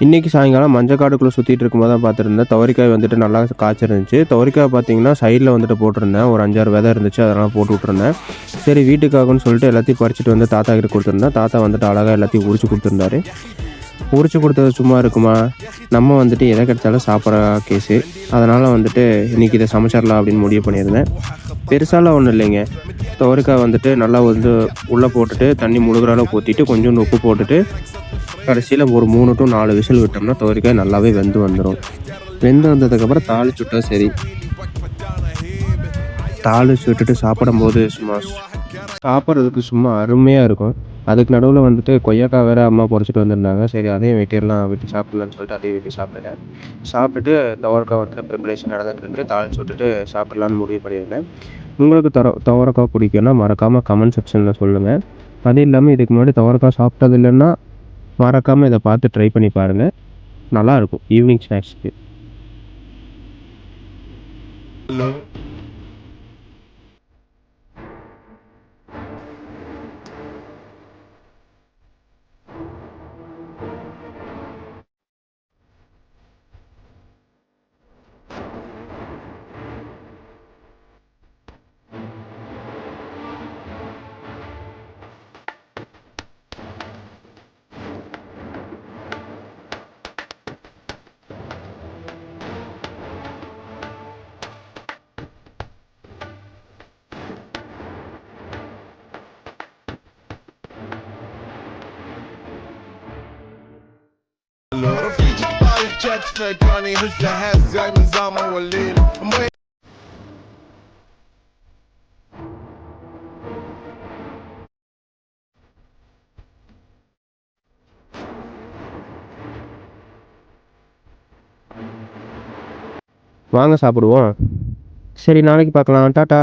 இன்றைக்கி சாயங்காலம் மஞ்சக்காடுக்குள்ளே சுற்றிட்டு இருக்கும்போது தான் பார்த்துருந்தேன். துவரைக்காய் வந்துட்டு நல்லா காய்ச்சிருந்துச்சு. துவரைக்காய் பார்த்தீங்கன்னா சைடில் வந்துட்டு போட்டிருந்தேன். ஒரு 5, 6 விதை இருந்துச்சு. அதெல்லாம் போட்டு விட்ருந்தேன். சரி வீட்டுக்காகுன்னு சொல்லிட்டு எல்லாத்தையும் பறிச்சுட்டு வந்து தாத்தா கிட்ட கொடுத்துருந்தேன். தாத்தா வந்துட்டு அழகாக எல்லாத்தையும் உரிச்சு கொடுத்துருந்தாரு. உரிச்சு கொடுத்தது சும்மா இருக்குமா? நம்ம வந்துட்டு எதை கிடைச்சாலும் சாப்பிட்ற கேஸு. அதனால் வந்துட்டு இன்றைக்கி இதை சமைச்சிடலாம் அப்படின்னு முடிவு பண்ணியிருந்தேன். பெருசாலாம் ஒன்றும் இல்லைங்க. துவரைக்காய் வந்துட்டு நல்லா வந்து உள்ளே போட்டுட்டு தண்ணி முழுகிற அளவுக்கு ஊற்றிட்டு கொஞ்சோண்டு உப்பு போட்டுட்டு கடைசியில் ஒரு 3 to 4 விசில் விட்டோம்னா துவரைக்காய் நல்லாவே வெந்து வந்துடும். வெந்து வந்ததுக்கப்புறம் தாளிச்சு விட்டா சரி. தாளிச்சு விட்டுட்டு சாப்பிடும்போது சாப்பிட்றதுக்கு சும்மா அருமையாக இருக்கும். அதுக்கு நடுவில் வந்துட்டு கொய்யாக்காய் வேறு அம்மா பொறிச்சிட்டு வந்திருந்தாங்க. சரி அதையும் வெட்டி சாப்பிட்லான்னு சொல்லிட்டு அதையும் வெட்டி சாப்பிட்டுட்டேன். சாப்பிட்டுட்டு துவரைக்காய் வந்துட்டு ப்ரிப்பரேஷன் நடந்துட்டு தாளிச்சு விட்டுட்டு சாப்பிட்லான்னு முடிவு பண்ணியிருந்தேன். உங்களுக்கு துவரைக்காய் பிடிக்கும்னா மறக்காமல் கமெண்ட் செக்ஷனில் சொல்லுங்கள். அது இல்லாமல் இதுக்கு முன்னாடி துவரைக்காய் சாப்பிட்டது இல்லைன்னா மறக்காமல் இதை பார்த்து ட்ரை பண்ணி பாருங்கள். நல்லாயிருக்கும் ஈவினிங் ஸ்நாக்ஸ்க்கு. رفيجك طايح جات فكراني هزة هز جاي من زمان والليل வாங்க சாப்பிடுவோம். சரி நாளைக்கு பார்க்கலாம். டாட்டா.